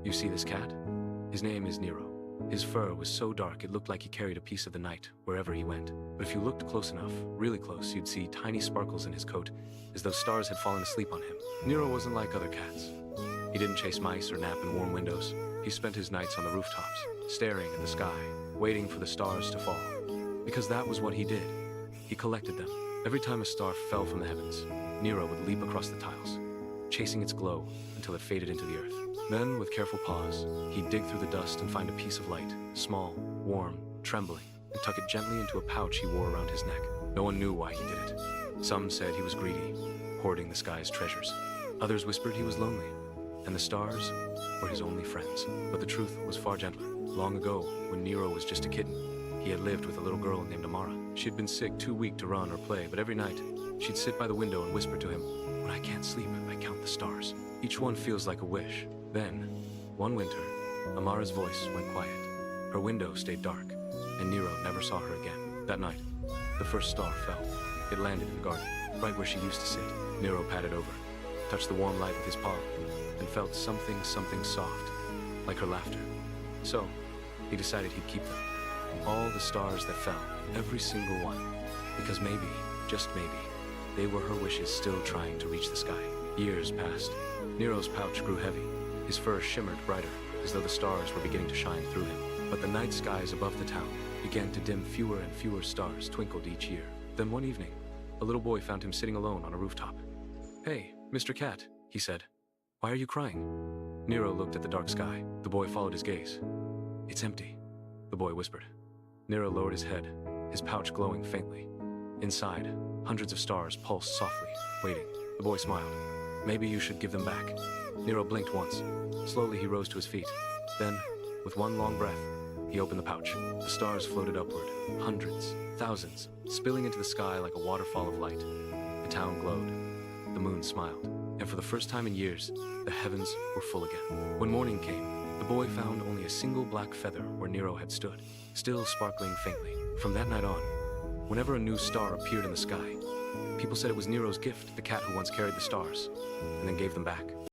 You see this cat? His name is Nero. His fur was so dark it looked like he carried a piece of the night wherever he went. But if you looked close enough, really close, you'd see tiny sparkles in his coat, as though stars had fallen asleep on him. Nero wasn't like other cats. He didn't chase mice or nap in warm windows. He spent his nights on the rooftops, staring at the sky, waiting for the stars to fall. Because that was what he did. He collected them. Every time a star fell from the heavens, Nero would leap across the tiles, chasing its glow until it faded into the earth. Then, with careful paws, he'd dig through the dust and find a piece of light, small, warm, trembling, and tuck it gently into a pouch he wore around his neck. No one knew why he did it. Some said he was greedy, hoarding the sky's treasures. Others whispered he was lonely, and the stars were his only friends. But the truth was far gentler. Long ago, when Nero was just a kitten, he had lived with a little girl named Amara. She had been sick, too weak to run or play, but every night, she'd sit by the window and whisper to him, "When I can't sleep, I count the stars. Each one feels like a wish." Then, one winter, Amara's voice went quiet. Her window stayed dark, and Nero never saw her again. That night, the first star fell. It landed in the garden, right where she used to sit. Nero patted over, touched the warm light with his paw, and felt something soft, like her laughter. So, he decided he'd keep them. All the stars that fell, every single one. Because maybe, just maybe, they were her wishes still trying to reach the sky. Years passed. Nero's pouch grew heavy. His fur shimmered brighter, as though the stars were beginning to shine through him. But the night skies above the town began to dim. Fewer and fewer stars twinkled each year. Then one evening, a little boy found him sitting alone on a rooftop. "Hey, Mr. Cat," he said. "Why are you crying?" Nero looked at the dark sky. The boy followed his gaze. "It's empty," the boy whispered. Nero lowered his head, his pouch glowing faintly. Inside, hundreds of stars pulsed softly, waiting. The boy smiled. "Maybe you should give them back." Nero blinked once. Slowly he rose to his feet. Then, with one long breath, he opened the pouch. The stars floated upward, hundreds, thousands, spilling into the sky like a waterfall of light. The town glowed. The moon smiled. And for the first time in years, the heavens were full again. When morning came, the boy found only a single black feather where Nero had stood, still sparkling faintly. From that night on, whenever a new star appeared in the sky, people said it was Nero's gift, the cat who once carried the stars, and then gave them back.